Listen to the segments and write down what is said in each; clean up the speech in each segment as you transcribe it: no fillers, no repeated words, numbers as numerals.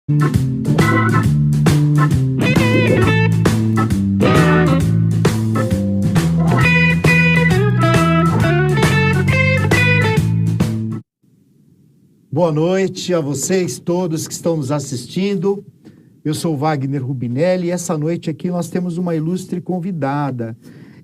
Boa noite a vocês todos que estão nos assistindo. Eu sou Wagner Rubinelli e essa noite aqui nós temos uma ilustre convidada.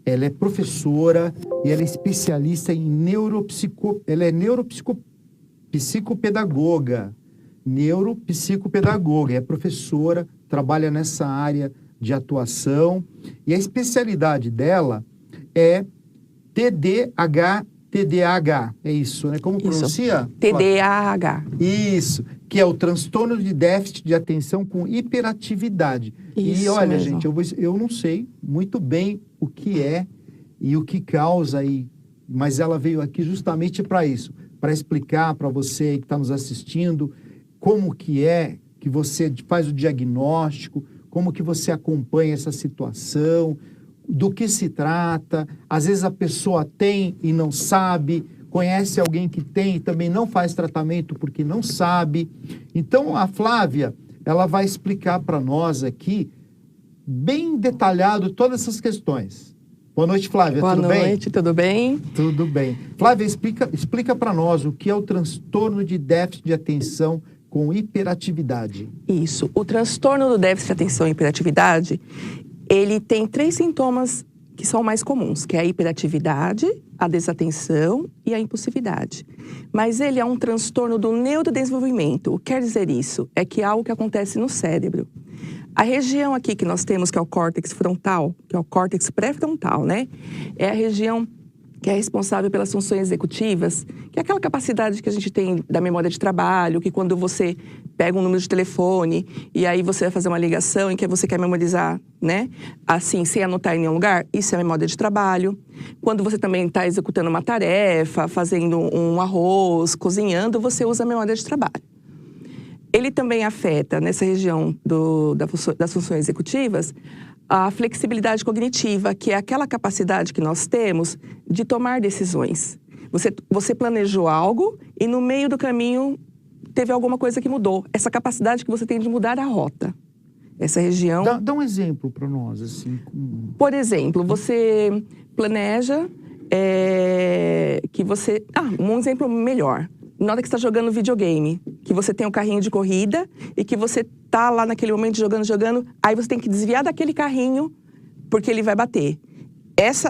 Ela é professora e ela é especialista em neuropsicopedagoga. Neuropsicopedagoga, é professora, trabalha nessa área de atuação e a especialidade dela é TDAH, é isso, né? Como pronuncia? TDAH. Isso, que é o transtorno de déficit de atenção com hiperatividade. Isso e olha, mesmo. gente, eu não sei muito bem o que é e o que causa aí, mas ela veio aqui justamente para isso, para explicar para você que está nos assistindo como que é que você faz o diagnóstico, como que você acompanha essa situação, do que se trata. Às vezes a pessoa tem e não sabe, conhece alguém que tem e também não faz tratamento porque não sabe. Então a Flávia, ela vai explicar para nós aqui, bem detalhado, todas essas questões. Boa noite, Flávia, tudo bem? Boa noite, tudo bem? Tudo bem. Flávia, explica para nós o que é o transtorno de déficit de atenção com hiperatividade. Isso. O transtorno do déficit de atenção e hiperatividade, ele tem 3 sintomas que são mais comuns, que é a hiperatividade, a desatenção e a impulsividade. Mas ele é um transtorno do neurodesenvolvimento. O que quer dizer isso? É que é algo que acontece no cérebro. A região aqui que nós temos, que é o córtex frontal, que é o córtex pré-frontal, né? É a região que é responsável pelas funções executivas, que é aquela capacidade que a gente tem da memória de trabalho, que quando você pega um número de telefone e aí você vai fazer uma ligação em que você quer memorizar, né? Assim, sem anotar em nenhum lugar, isso é memória de trabalho. Quando você também está executando uma tarefa, fazendo um arroz, cozinhando, você usa a memória de trabalho. Ele também afeta, nessa região das funções executivas, a flexibilidade cognitiva, que é aquela capacidade que nós temos de tomar decisões. Você planejou algo e no meio do caminho teve alguma coisa que mudou. Essa capacidade que você tem de mudar a rota. Essa região... Dá um exemplo para nós, assim. Por exemplo, você planeja que você... um exemplo melhor. Na hora que você está jogando videogame, que você tem um carrinho de corrida e que você tá lá naquele momento jogando, aí você tem que desviar daquele carrinho porque ele vai bater.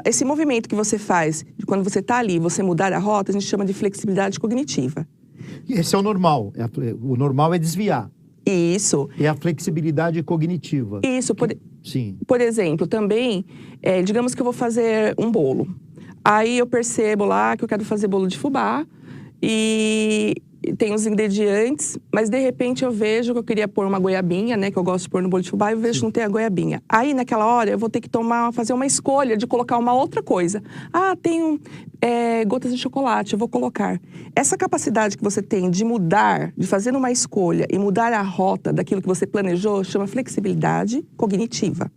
Esse movimento que você faz, de quando você tá ali, você mudar a rota, a gente chama de flexibilidade cognitiva. Esse é o normal. O normal é desviar. Isso. É a flexibilidade cognitiva. Isso. Sim. Por exemplo, também, digamos que eu vou fazer um bolo. Aí eu percebo lá que eu quero fazer bolo de fubá, e tem os ingredientes, mas de repente eu vejo que eu queria pôr uma goiabinha, né, que eu gosto de pôr no bolo de fubá, e eu vejo que não tem a goiabinha. Aí naquela hora eu vou ter que fazer uma escolha de colocar uma outra coisa. Tem gotas de chocolate, eu vou colocar. Essa capacidade que você tem de mudar, de fazer uma escolha e mudar a rota daquilo que você planejou, chama flexibilidade cognitiva.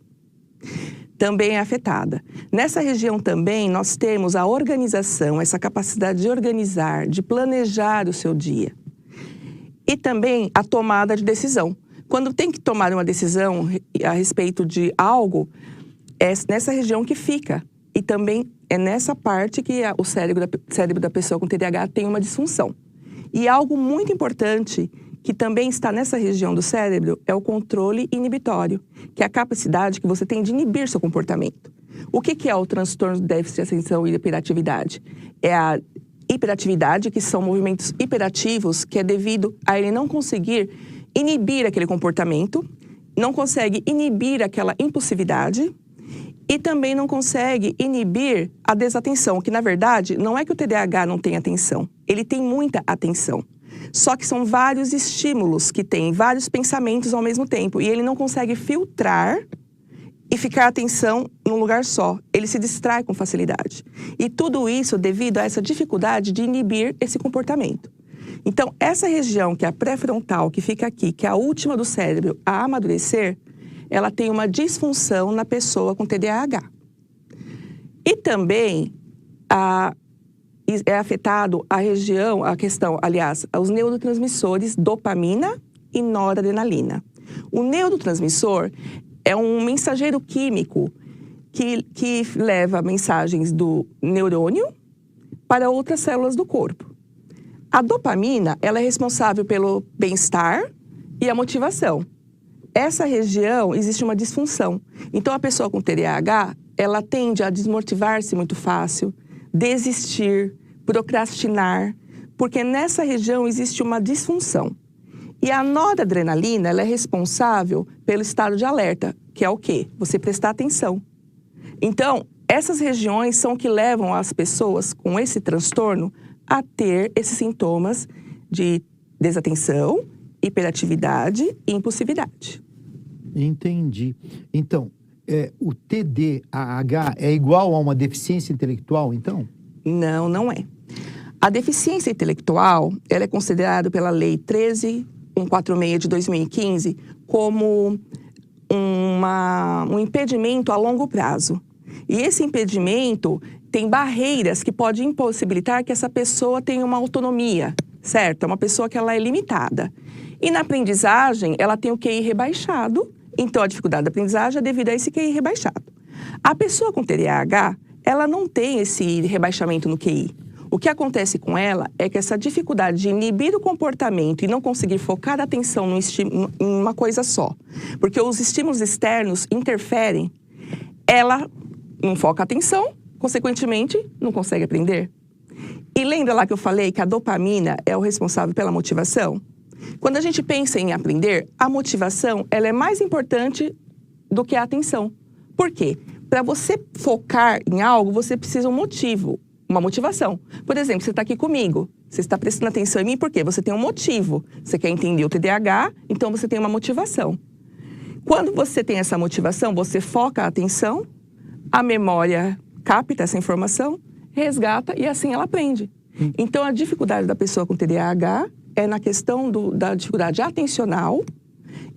Também é afetada. Nessa região também nós temos a organização, essa capacidade de organizar, de planejar o seu dia. E também a tomada de decisão. Quando tem que tomar uma decisão a respeito de algo, é nessa região que fica. E também é nessa parte que o cérebro da pessoa com TDAH tem uma disfunção. E algo muito importante que também está nessa região do cérebro, é o controle inibitório, que é a capacidade que você tem de inibir seu comportamento. O que é o transtorno de déficit de atenção e hiperatividade? É a hiperatividade, que são movimentos hiperativos, que é devido a ele não conseguir inibir aquele comportamento, não consegue inibir aquela impulsividade e também não consegue inibir a desatenção, que na verdade não é que o TDAH não tem atenção, ele tem muita atenção. Só que são vários estímulos que tem, vários pensamentos ao mesmo tempo. E ele não consegue filtrar e ficar a atenção num lugar só. Ele se distrai com facilidade. E tudo isso devido a essa dificuldade de inibir esse comportamento. Então, essa região, que é a pré-frontal, que fica aqui, que é a última do cérebro a amadurecer, ela tem uma disfunção na pessoa com TDAH. E também é afetado a questão, aliás, os neurotransmissores dopamina e noradrenalina. O neurotransmissor é um mensageiro químico que leva mensagens do neurônio para outras células do corpo. A dopamina, ela é responsável pelo bem-estar e a motivação. Essa região existe uma disfunção. Então, a pessoa com TDAH, ela tende a desmotivar-se muito fácil, desistir, procrastinar, porque nessa região existe uma disfunção. E a noradrenalina, ela é responsável pelo estado de alerta, que é o quê? Você prestar atenção. Então, essas regiões são que levam as pessoas com esse transtorno a ter esses sintomas de desatenção, hiperatividade e impulsividade. Entendi. Então, o TDAH é igual a uma deficiência intelectual, então? Não, não é. A deficiência intelectual, ela é considerada pela Lei 13.146 de 2015 como um impedimento a longo prazo. E esse impedimento tem barreiras que podem impossibilitar que essa pessoa tenha uma autonomia, certo? É uma pessoa que ela é limitada. E na aprendizagem, ela tem o QI rebaixado, então a dificuldade da aprendizagem é devido a esse QI rebaixado. A pessoa com TDAH, ela não tem esse rebaixamento no QI. O que acontece com ela é que essa dificuldade de inibir o comportamento e não conseguir focar a atenção em uma coisa só, porque os estímulos externos interferem, ela não foca a atenção, consequentemente, não consegue aprender. E lembra lá que eu falei que a dopamina é o responsável pela motivação? Quando a gente pensa em aprender, a motivação ela é mais importante do que a atenção. Por quê? Para você focar em algo, você precisa de um motivo, uma motivação. Por exemplo, você está aqui comigo, você está prestando atenção em mim porque você tem um motivo. Você quer entender o TDAH, então você tem uma motivação. Quando você tem essa motivação, você foca a atenção, a memória capta essa informação, resgata e assim ela aprende. Então, a dificuldade da pessoa com TDAH é na questão da dificuldade atencional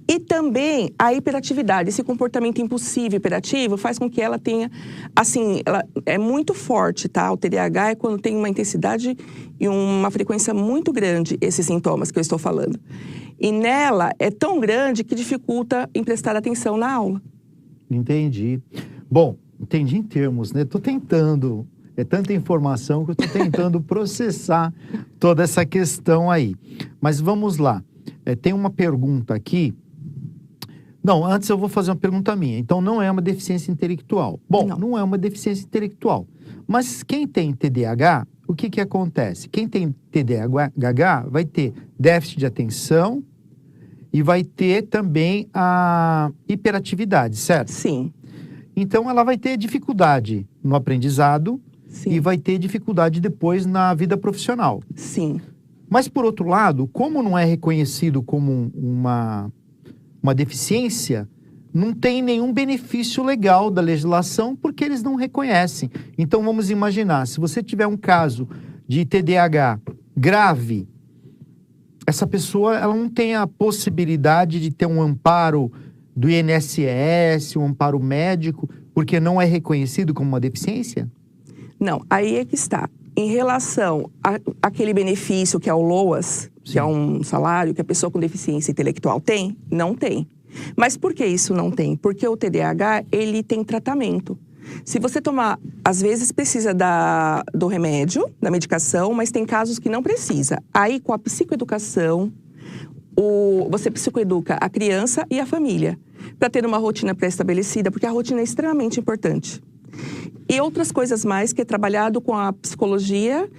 e também a hiperatividade. Esse comportamento impulsivo, hiperativo, faz com que ela tenha, assim, ela é muito forte, tá? O TDAH é quando tem uma intensidade e uma frequência muito grande, esses sintomas que eu estou falando. E nela é tão grande que dificulta em prestar atenção na aula. Entendi. Bom, entendi em termos, né? Tô tentando, é tanta informação que eu tô tentando processar toda essa questão aí. Mas vamos lá. Tem uma pergunta aqui. Não, antes eu vou fazer uma pergunta minha. Então, não é uma deficiência intelectual. Bom, não é uma deficiência intelectual. Mas quem tem TDAH, o que acontece? Quem tem TDAH vai ter déficit de atenção e vai ter também a hiperatividade, certo? Sim. Então, ela vai ter dificuldade no aprendizado. Sim. E vai ter dificuldade depois na vida profissional. Sim. Mas, por outro lado, como não é reconhecido como uma deficiência, não tem nenhum benefício legal da legislação porque eles não reconhecem. Então, vamos imaginar, se você tiver um caso de TDAH grave, essa pessoa ela não tem a possibilidade de ter um amparo do INSS, um amparo médico, porque não é reconhecido como uma deficiência? Não, aí é que está. Em relação àquele benefício que é o LOAS, sim, que é um salário que a pessoa com deficiência intelectual tem, não tem. Mas por que isso não tem? Porque o TDAH, ele tem tratamento. Se você tomar, às vezes precisa do remédio, da medicação, mas tem casos que não precisa. Aí, com a psicoeducação, você psicoeduca a criança e a família, para ter uma rotina pré-estabelecida, porque a rotina é extremamente importante. E outras coisas mais que é trabalhado com a psicologia,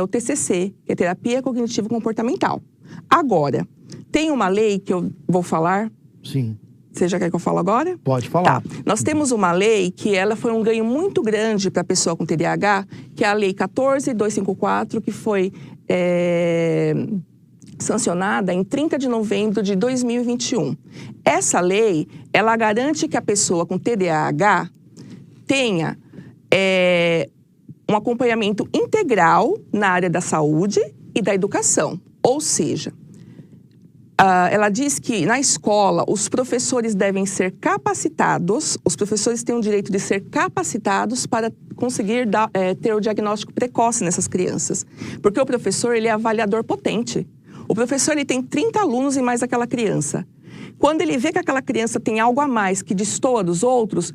o TCC, que é Terapia Cognitivo-Comportamental. Agora, tem uma lei que eu vou falar. Sim. Você já quer que eu fale agora? Pode falar. Tá. Nós temos uma lei que ela foi um ganho muito grande para a pessoa com TDAH, que é a Lei 14.254, que foi sancionada em 30 de novembro de 2021. Essa lei, ela garante que a pessoa com TDAH tenha um acompanhamento integral na área da saúde e da educação. Ou seja, ela diz que na escola os professores devem ser capacitados, os professores têm o direito de ser capacitados para conseguir ter o diagnóstico precoce nessas crianças. Porque o professor, ele é avaliador potente. O professor ele tem 30 alunos e mais aquela criança. Quando ele vê que aquela criança tem algo a mais que destoa dos outros,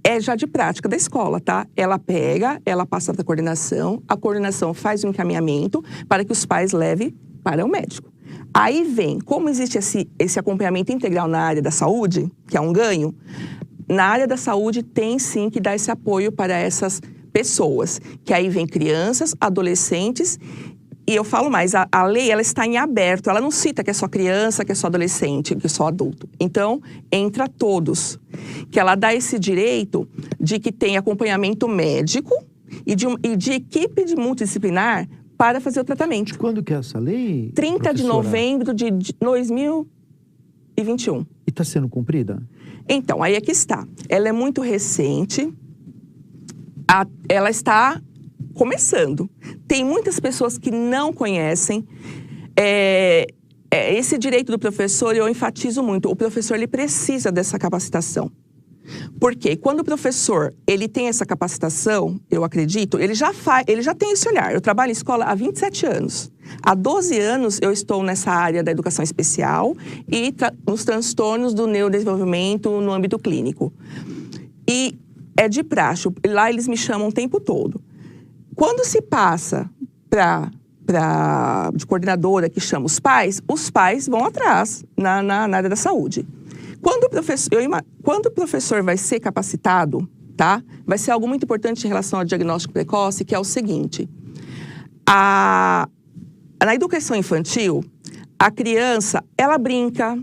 é já de prática da escola, tá? Ela pega, ela passa para a coordenação faz o encaminhamento para que os pais levem para o médico. Aí vem, como existe esse acompanhamento integral na área da saúde, que é um ganho, na área da saúde tem sim que dar esse apoio para essas pessoas, que aí vem crianças, adolescentes. E eu falo mais, a lei ela está em aberto, ela não cita que é só criança, que é só adolescente, que é só adulto. Então, entra todos. Que ela dá esse direito de que tem acompanhamento médico e de equipe de multidisciplinar para fazer o tratamento. Quando que é essa lei, 30 professora? de novembro de 2021. E está sendo cumprida? Então, aí é que está. Ela é muito recente, ela está começando. Tem muitas pessoas que não conhecem. Esse direito do professor, eu enfatizo muito. O professor, ele precisa dessa capacitação. Porque quando o professor, ele tem essa capacitação, eu acredito, ele já tem esse olhar. Eu trabalho em escola há 27 anos. Há 12 anos eu estou nessa área da educação especial e nos transtornos do neurodesenvolvimento no âmbito clínico. E é de praxe. Lá eles me chamam o tempo todo. Quando se passa de coordenadora que chama os pais vão atrás na área da saúde. Quando o professor vai ser capacitado, tá? Vai ser algo muito importante em relação ao diagnóstico precoce, que é o seguinte. Na educação infantil, a criança, ela brinca,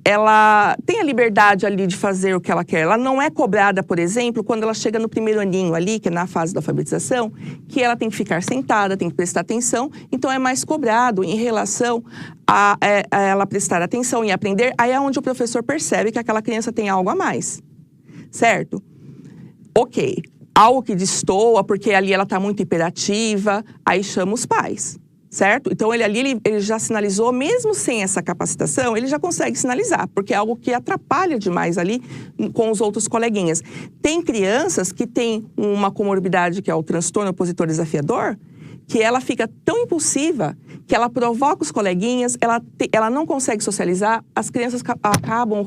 ela tem a liberdade ali de fazer o que ela quer. Ela não é cobrada, por exemplo, quando ela chega no primeiro aninho ali, que é na fase da alfabetização, que ela tem que ficar sentada, tem que prestar atenção. Então, é mais cobrado em relação a ela prestar atenção e aprender. Aí é onde o professor percebe que aquela criança tem algo a mais, certo? Ok, algo que destoa, porque ali ela está muito hiperativa, aí chama os pais. Certo? Então, ele já sinalizou, mesmo sem essa capacitação, ele já consegue sinalizar, porque é algo que atrapalha demais ali com os outros coleguinhas. Tem crianças que têm uma comorbidade, que é o transtorno opositor desafiador, que ela fica tão impulsiva que ela provoca os coleguinhas, ela não consegue socializar, as crianças acabam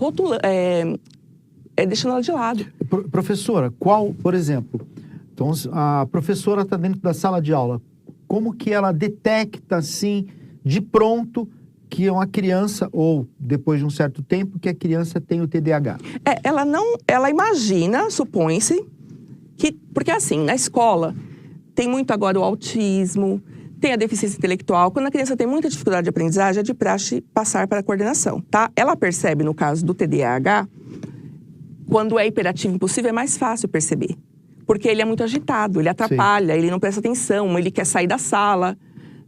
deixando ela de lado. Professora, por exemplo, então a professora está dentro da sala de aula, como que ela detecta, assim, de pronto, que uma criança, ou depois de um certo tempo, que a criança tem o TDAH? Ela imagina, supõe-se, porque assim, na escola, tem muito agora o autismo, tem a deficiência intelectual. Quando a criança tem muita dificuldade de aprendizagem, é de praxe passar para a coordenação, tá? Ela percebe, no caso do TDAH, quando é hiperativo impossível, é mais fácil perceber. Porque ele é muito agitado, ele atrapalha, ele não presta atenção, ele quer sair da sala,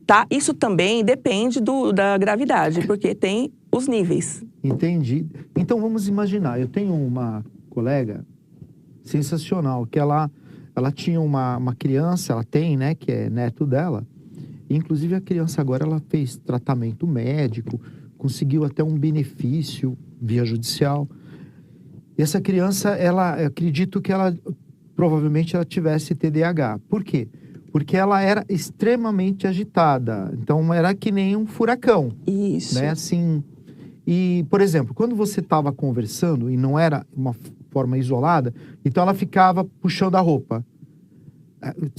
tá? Isso também depende da gravidade, porque tem os níveis. Entendi. Então, vamos imaginar, eu tenho uma colega sensacional, que ela tinha uma criança, ela tem, né, que é neto dela, e, inclusive a criança agora, ela fez tratamento médico, conseguiu até um benefício via judicial. E essa criança, eu acredito que provavelmente ela tivesse TDAH. Por quê? Porque ela era extremamente agitada. Então, era que nem um furacão. Isso. Né? Assim, e, por exemplo, quando você estava conversando, e não era uma forma isolada, então ela ficava puxando a roupa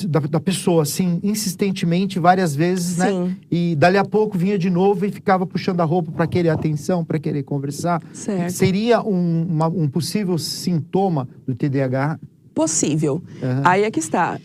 da pessoa, assim, insistentemente, várias vezes, né? Sim. E dali a pouco vinha de novo e ficava puxando a roupa para querer atenção, para querer conversar. Certo. Seria um possível sintoma do TDAH? Possível. Uhum. Aí é que está.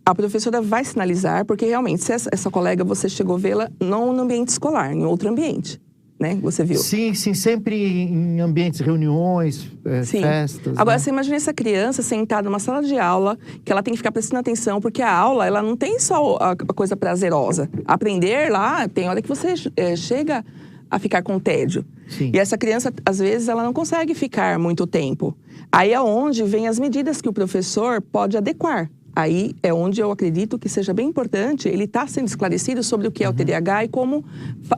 A professora vai sinalizar, porque realmente, se essa colega, você chegou a vê-la não no ambiente escolar, em outro ambiente, né? Você viu? Sim, sempre em ambientes, reuniões, festas. Agora, né? você imagina essa criança sentada numa sala de aula, que ela tem que ficar prestando atenção, porque a aula, ela não tem só a coisa prazerosa. Aprender lá, tem hora que você chega a ficar com tédio. Sim. E essa criança, às vezes, ela não consegue ficar muito tempo. Aí é onde vem as medidas que o professor pode adequar, Aí é onde eu acredito que seja bem importante ele estar sendo esclarecido sobre o que é o TDAH e como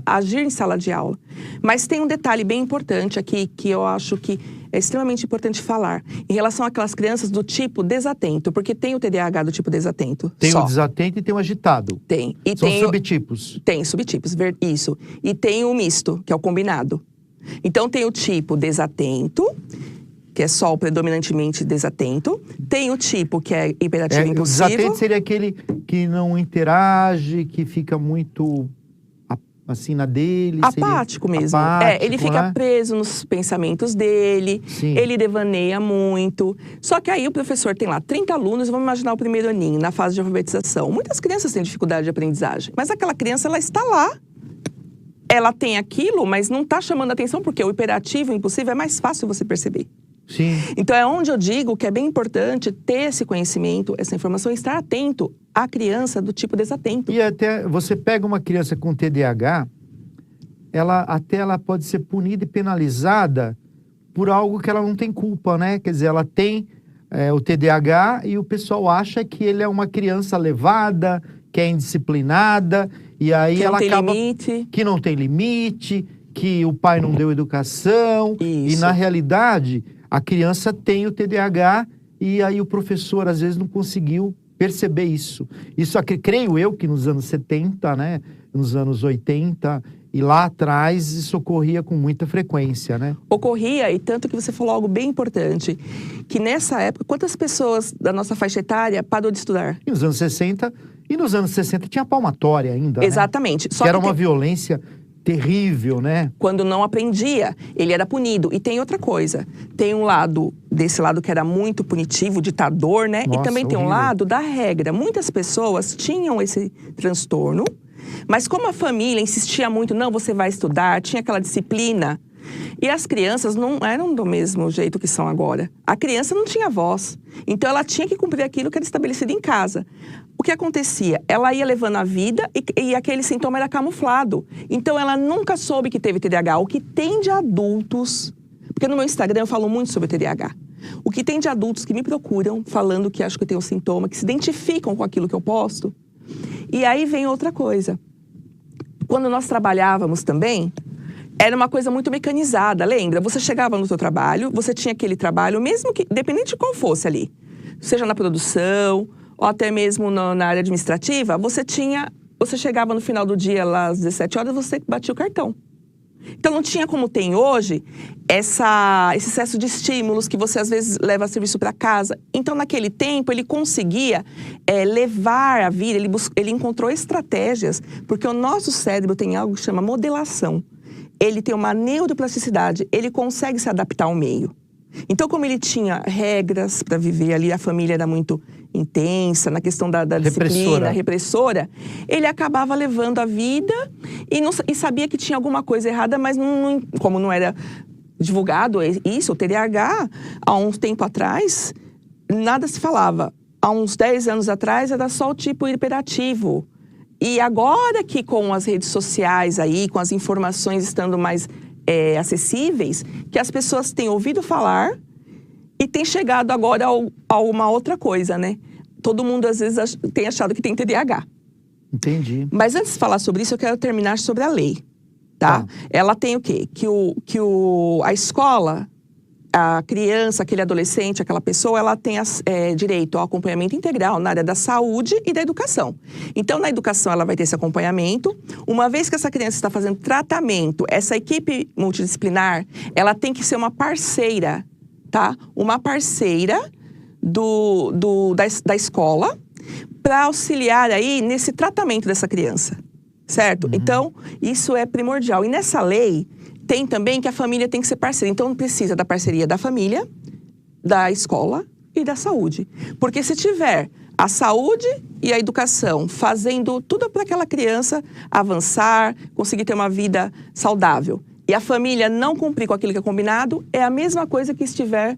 agir em sala de aula. Mas tem um detalhe bem importante aqui que eu acho que é extremamente importante falar. Em relação àquelas crianças do tipo desatento, porque tem o TDAH do tipo desatento. Tem o desatento e tem o agitado. Tem. E São tem subtipos. Tem subtipos, isso. E tem o misto, que é o combinado. Então tem o tipo desatento, que é só predominantemente desatento. Tem o tipo que é hiperativo impulsivo. O desatento seria aquele que não interage, que fica muito assim na dele. Apático mesmo. Apático, ele fica preso nos pensamentos dele. Sim. Ele devaneia muito. Só que aí o professor tem lá 30 alunos, vamos imaginar o primeiro aninho, na fase de alfabetização. Muitas crianças têm dificuldade de aprendizagem, mas aquela criança, ela está lá. Ela tem aquilo, mas não está chamando a atenção, porque o hiperativo, o impulsivo, é mais fácil você perceber. Sim. Então é onde eu digo que é bem importante ter esse conhecimento, essa informação, e estar atento à criança do tipo desatento. E até você pega uma criança com TDAH, ela pode ser punida e penalizada por algo que ela não tem culpa, né? Quer dizer, ela tem o TDAH e o pessoal acha que ele é uma criança levada, que é indisciplinada, e aí que ela acaba limite. Que não tem limite, que o pai não deu educação. Isso. E na realidade a criança tem o TDAH e aí o professor às vezes não conseguiu perceber isso. Isso aqui, creio eu que nos anos 70, né, nos anos 80 e lá atrás isso ocorria com muita frequência, né? Ocorria, e tanto que você falou algo bem importante, que nessa época, quantas pessoas da nossa faixa etária parou de estudar? E nos anos 60 tinha palmatória ainda, Exatamente. Né? Que era uma violência terrível, né? Quando não aprendia, ele era punido. E tem outra coisa, tem um lado, desse lado que era muito punitivo, ditador, né? Nossa, e também tem um horrível. lado da regra. Muitas pessoas tinham esse transtorno, mas como a família insistia muito, não, você vai estudar, tinha aquela disciplina, e as crianças não eram do mesmo jeito que são agora. A criança não tinha voz, então ela tinha que cumprir aquilo que era estabelecido em casa. O que acontecia? Ela ia levando a vida e aquele sintoma era camuflado. Então ela nunca soube que teve TDAH. O que tem de adultos, porque no meu Instagram eu falo muito sobre TDAH. O que tem de adultos que me procuram falando que acho que eu tenho um sintoma, que se identificam com aquilo que eu posto. E aí vem outra coisa. Quando nós trabalhávamos também, era uma coisa muito mecanizada, lembra? Você chegava no seu trabalho, você tinha aquele trabalho, mesmo que, independente de qual fosse ali, seja na produção, ou até mesmo na área administrativa, você chegava no final do dia, lá às 17 horas, você batia o cartão. Então não tinha como tem hoje esse excesso de estímulos que você às vezes leva serviço para casa. Então naquele tempo ele conseguia levar a vida, ele encontrou estratégias, porque o nosso cérebro tem algo que chama modelação. Ele tem uma neuroplasticidade, ele consegue se adaptar ao meio. Então, como ele tinha regras para viver ali, a família era muito intensa na questão da disciplina, repressora, ele acabava levando a vida e sabia que tinha alguma coisa errada, mas como não era divulgado isso, o TDAH, há uns tempo atrás, nada se falava. Há uns 10 anos atrás, era só o tipo hiperativo. E agora que com as redes sociais aí, com as informações estando mais acessíveis, que as pessoas têm ouvido falar e têm chegado agora a uma outra coisa, né? Todo mundo às vezes tem achado que tem TDAH. Entendi. Mas antes de falar sobre isso, eu quero terminar sobre a lei, tá? Ela tem o quê? Que a escola, a criança, aquele adolescente, aquela pessoa, ela tem direito ao acompanhamento integral na área da saúde e da educação. Então, na educação, ela vai ter esse acompanhamento. Uma vez que essa criança está fazendo tratamento, essa equipe multidisciplinar, ela tem que ser uma parceira, tá? Uma parceira da escola para auxiliar aí nesse tratamento dessa criança, certo? Então, isso é primordial. E nessa lei, tem também que a família tem que ser parceira. Então, precisa da parceria da família, da escola e da saúde. Porque se tiver a saúde e a educação fazendo tudo para aquela criança avançar, conseguir ter uma vida saudável, e a família não cumprir com aquilo que é combinado, é a mesma coisa que estiver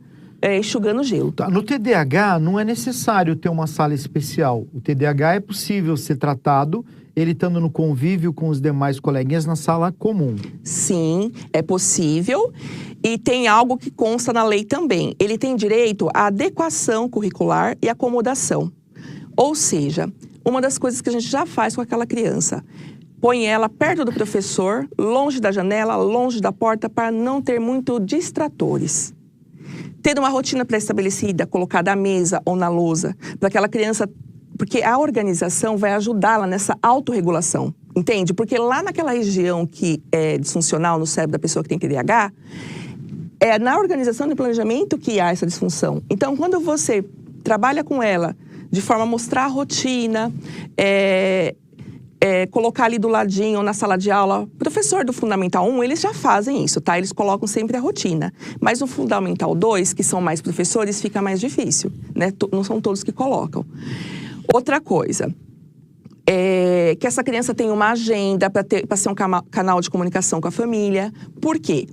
enxugando gelo. Tá. No TDAH, não é necessário ter uma sala especial. O TDAH é possível ser tratado ele estando no convívio com os demais coleguinhas na sala comum. Sim, é possível. E tem algo que consta na lei também. Ele tem direito à adequação curricular e acomodação. Ou seja, uma das coisas que a gente já faz com aquela criança, põe ela perto do professor, longe da janela, longe da porta, para não ter muito distratores. Ter uma rotina pré-estabelecida, colocada à mesa ou na lousa, para aquela criança, porque a organização vai ajudá-la nessa autorregulação, entende? Porque lá naquela região que é disfuncional no cérebro da pessoa que tem TDAH, é na organização e planejamento que há essa disfunção. Então, quando você trabalha com ela de forma a mostrar a rotina, colocar ali do ladinho, na sala de aula. Professor do Fundamental 1, eles já fazem isso, tá? Eles colocam sempre a rotina. Mas no Fundamental 2, que são mais professores, fica mais difícil, né? Não são todos que colocam. Outra coisa, que essa criança tenha uma agenda para ser um canal de comunicação com a família. Por quê?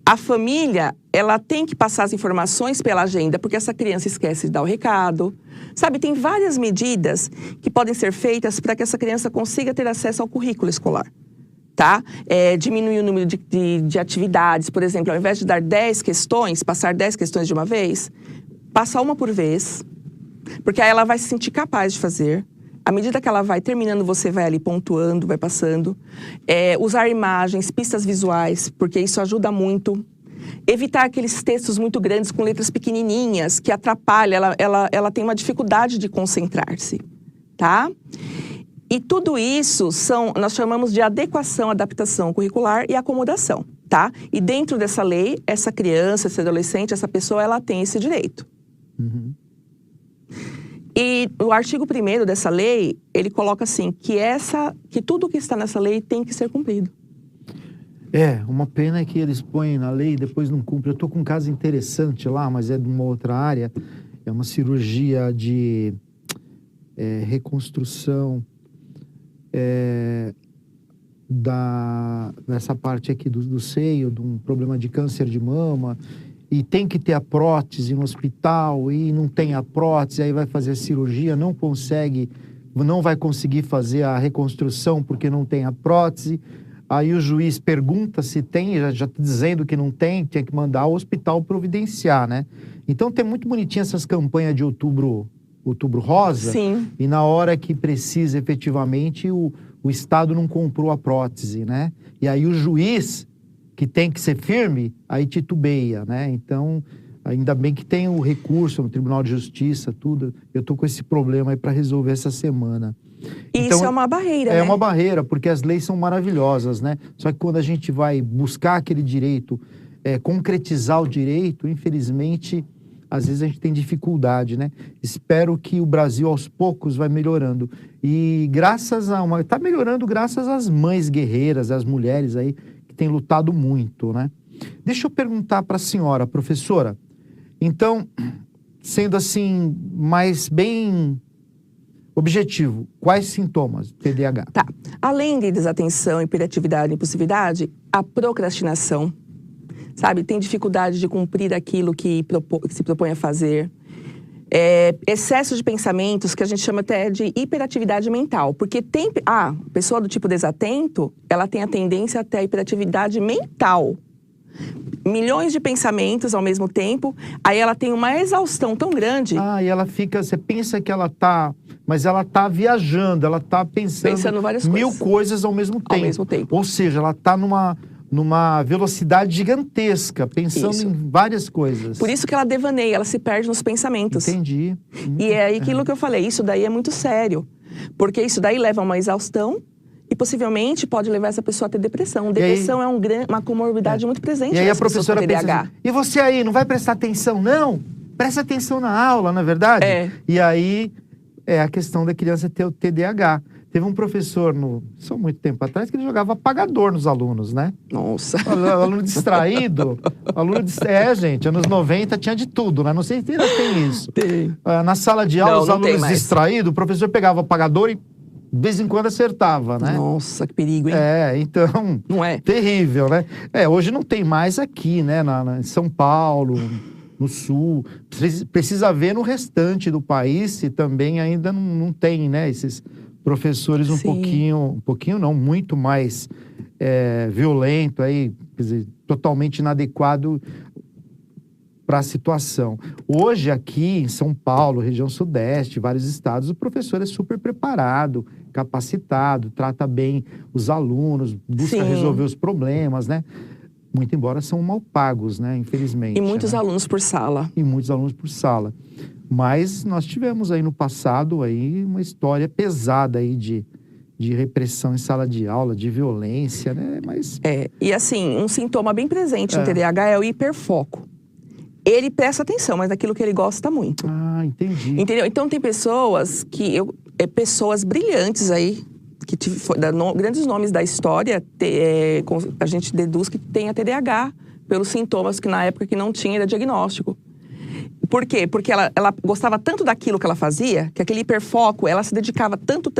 A família, ela tem que passar as informações pela agenda, porque essa criança esquece de dar o recado. Sabe, tem várias medidas que podem ser feitas para que essa criança consiga ter acesso ao currículo escolar, tá? Diminuir o número de atividades, por exemplo, ao invés de dar 10 questões, passar 10 questões de uma vez, passa uma por vez, porque aí ela vai se sentir capaz de fazer. À medida que ela vai terminando, você vai ali pontuando, vai passando. Usar imagens, pistas visuais, porque isso ajuda muito. Evitar aqueles textos muito grandes com letras pequenininhas, que atrapalham, ela tem uma dificuldade de concentrar-se, tá? E tudo isso nós chamamos de adequação, adaptação curricular e acomodação, tá? E dentro dessa lei, essa criança, esse adolescente, essa pessoa, ela tem esse direito. Uhum. E o artigo 1º dessa lei, ele coloca assim, que tudo que está nessa lei tem que ser cumprido. Uma pena é que eles põem na lei e depois não cumprem. Eu estou com um caso interessante lá, mas é de uma outra área. É uma cirurgia de reconstrução dessa parte aqui do seio, de um problema de câncer de mama. E tem que ter a prótese no hospital e não tem a prótese, aí vai fazer a cirurgia, não vai conseguir fazer a reconstrução porque não tem a prótese. Aí o juiz pergunta se tem, já dizendo que não tem, tinha que mandar o hospital providenciar, né? Então tem muito bonitinho essas campanhas de outubro rosa. Sim. E na hora que precisa efetivamente, o Estado não comprou a prótese, né? E aí o juiz, que tem que ser firme, aí titubeia, né? Então, ainda bem que tem o recurso no Tribunal de Justiça, tudo. Eu tô com esse problema aí para resolver essa semana. Isso então, é uma barreira, né? É uma barreira, porque as leis são maravilhosas, né? Só que quando a gente vai buscar aquele direito, concretizar o direito, infelizmente, às vezes a gente tem dificuldade, né? Espero que o Brasil, aos poucos, vai melhorando. E tá melhorando graças às mães guerreiras, às mulheres aí, tem lutado muito, né? Deixa eu perguntar para a senhora, professora. Então, sendo assim, mais bem objetivo, quais sintomas do TDAH? Tá. Além de desatenção, hiperatividade e impulsividade, a procrastinação, sabe? Tem dificuldade de cumprir aquilo que se propõe a fazer. Excesso de pensamentos, que a gente chama até de hiperatividade mental. Porque a pessoa do tipo desatento, ela tem a tendência até a hiperatividade mental. Milhões de pensamentos ao mesmo tempo, aí ela tem uma exaustão tão grande. E ela fica, você pensa que ela tá, mas ela tá viajando, ela tá pensando várias mil coisas ao mesmo tempo. Ou seja, ela tá numa velocidade gigantesca, pensando em várias coisas. Por isso que ela devaneia, ela se perde nos pensamentos. Entendi. E é aquilo que eu falei, isso daí é muito sério. Porque isso daí leva a uma exaustão e possivelmente pode levar essa pessoa a ter depressão. Depressão é uma comorbidade muito presente e aí nas a professora pessoas com TDAH. Pensa assim, e você aí, não vai prestar atenção? Não, presta atenção na aula, não é verdade? E aí é a questão da criança ter o TDAH. Teve um professor, só muito tempo atrás, que ele jogava apagador nos alunos, né? Nossa. Aluno distraído. Gente, anos 90 tinha de tudo, né? Não sei se ainda tem isso. Tem. Na sala de aula, os alunos distraídos, o professor pegava o apagador e de vez em quando acertava, né? Nossa, que perigo, hein? Então... Não é? Terrível, né? Hoje não tem mais aqui, né? Em São Paulo, no Sul. Precisa ver no restante do país se também ainda não tem, né? Esses professores um pouquinho não, muito mais violento aí, quer dizer, totalmente inadequado. para a situação. Hoje, aqui em São Paulo, região sudeste, vários estados, o professor é super preparado, capacitado, trata bem os alunos, busca resolver os problemas, né? Muito embora são mal pagos, né? Infelizmente. E muitos né? alunos por sala. E muitos alunos por sala. Mas nós tivemos aí no passado aí uma história pesada aí de repressão em sala de aula, de violência, né? Mas... E assim, um sintoma bem presente no TDAH é o hiperfoco. Ele presta atenção, mas naquilo que ele gosta muito. Ah, entendi. Entendeu? Então tem pessoas pessoas brilhantes aí, grandes nomes da história, a gente deduz que tem a TDAH, pelos sintomas que na época que não tinha era diagnóstico. Por quê? Porque ela gostava tanto daquilo que ela fazia, que aquele hiperfoco, ela se dedicava tanto,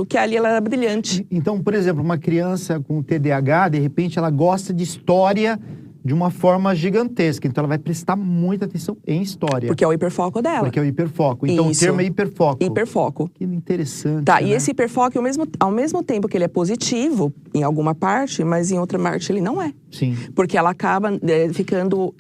que ali ela era brilhante. Então, por exemplo, uma criança com TDAH, de repente ela gosta de história de uma forma gigantesca. Então, ela vai prestar muita atenção em história. Porque é o hiperfoco dela. Porque é o hiperfoco. Então, Isso. O termo é hiperfoco. Hiperfoco. Que interessante, Tá, né? e esse hiperfoco, ao mesmo tempo que ele é positivo em alguma parte, mas em outra parte ele não é. Sim. Porque ela acaba ficando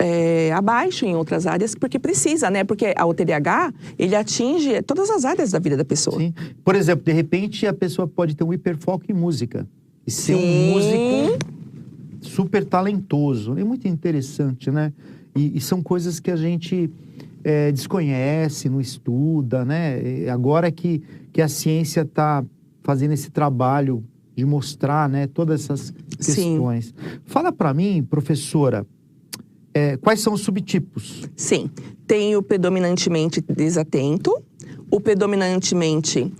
abaixo em outras áreas, porque precisa, né? Porque o TDAH, ele atinge todas as áreas da vida da pessoa. Sim. Por exemplo, de repente, a pessoa pode ter um hiperfoco em música. E ser um músico super talentoso. É muito interessante, né? E são coisas que a gente desconhece, não estuda, né? Agora que a ciência está fazendo esse trabalho de mostrar, né, todas essas questões. Sim. Fala para mim, professora, quais são os subtipos? Sim. Tem o predominantemente desatento, o predominantemente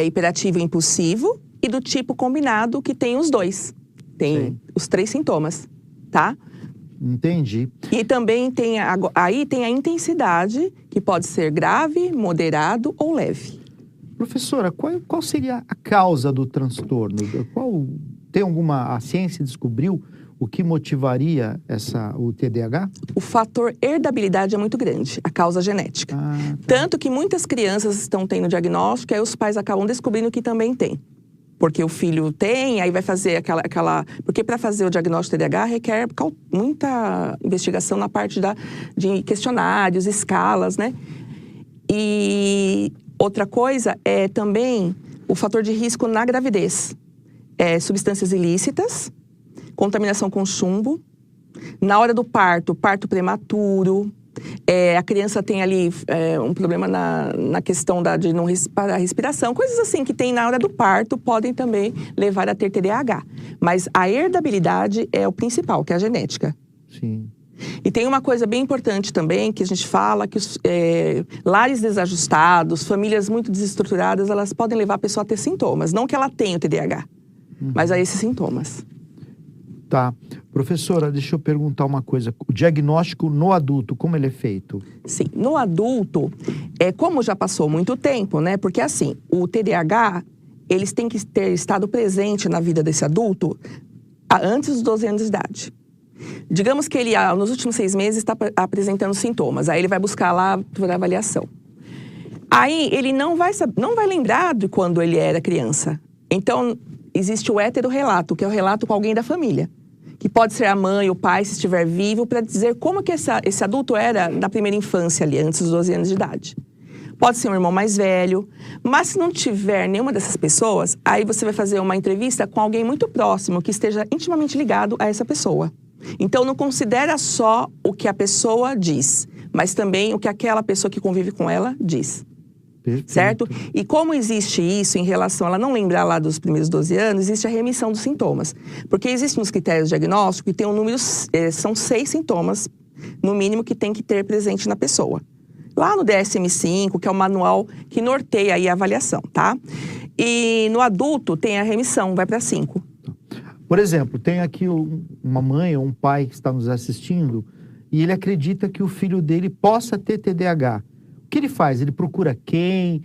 hiperativo e impulsivo, e do tipo combinado, que tem os dois. Tem os 3 sintomas, tá? Entendi. E também aí tem a intensidade, que pode ser grave, moderado ou leve. Professora, qual seria a causa do transtorno? A ciência descobriu o que motivaria o TDAH? O fator herdabilidade é muito grande, a causa genética. Tá. Tanto que muitas crianças estão tendo diagnóstico, aí os pais acabam descobrindo que também tem. Porque o filho tem, aí vai fazer aquela... Porque para fazer o diagnóstico de TDAH requer muita investigação na parte de questionários, escalas, né? E outra coisa é também o fator de risco na gravidez. Substâncias ilícitas, contaminação com chumbo, na hora do parto prematuro, a criança tem ali um problema na questão de não respirar, respiração, coisas assim que tem na hora do parto podem também levar a ter TDAH. Mas a herdabilidade é o principal, que é a genética. Sim. E tem uma coisa bem importante também, que a gente fala, que lares desajustados, famílias muito desestruturadas, elas podem levar a pessoa a ter sintomas. Não que ela tenha o TDAH, mas a esses sintomas. Tá. Professora, deixa eu perguntar uma coisa. O diagnóstico no adulto, como ele é feito? Sim, no adulto, como já passou muito tempo, né? Porque assim, o TDAH, eles têm que ter estado presente na vida desse adulto antes dos 12 anos de idade. Digamos que ele, nos últimos 6 meses, está apresentando sintomas. Aí ele vai buscar lá por avaliação. Aí ele não vai lembrar de quando ele era criança. Então, existe o heterorrelato, que é o relato com alguém da família. Que pode ser a mãe, o pai, se estiver vivo, para dizer como que esse adulto era na primeira infância ali, antes dos 12 anos de idade. Pode ser um irmão mais velho, mas se não tiver nenhuma dessas pessoas, aí você vai fazer uma entrevista com alguém muito próximo, que esteja intimamente ligado a essa pessoa. Então, não considera só o que a pessoa diz, mas também o que aquela pessoa que convive com ela diz. Perfeito. Certo? E como existe isso em relação a ela não lembrar lá dos primeiros 12 anos, existe a remissão dos sintomas. Porque existem nos critérios diagnósticos e tem um número, são 6 sintomas, no mínimo, que tem que ter presente na pessoa. Lá no DSM-5, que é o manual que norteia aí a avaliação, tá? E no adulto tem a remissão, vai para 5. Por exemplo, tem aqui uma mãe ou um pai que está nos assistindo e ele acredita que o filho dele possa ter TDAH. O que ele faz? Ele procura quem?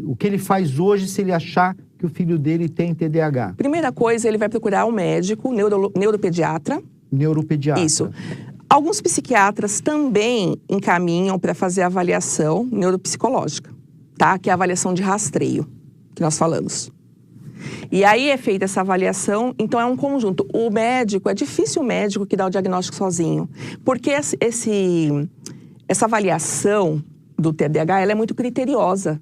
O que ele faz hoje se ele achar que o filho dele tem TDAH? Primeira coisa, ele vai procurar um médico, neuropediatra. Neuropediatra. Isso. Alguns psiquiatras também encaminham para fazer a avaliação neuropsicológica, tá? Que é a avaliação de rastreio, que nós falamos. E aí é feita essa avaliação, então é um conjunto. O médico, é difícil o médico que dá o diagnóstico sozinho, porque essa avaliação do TDAH, ela é muito criteriosa.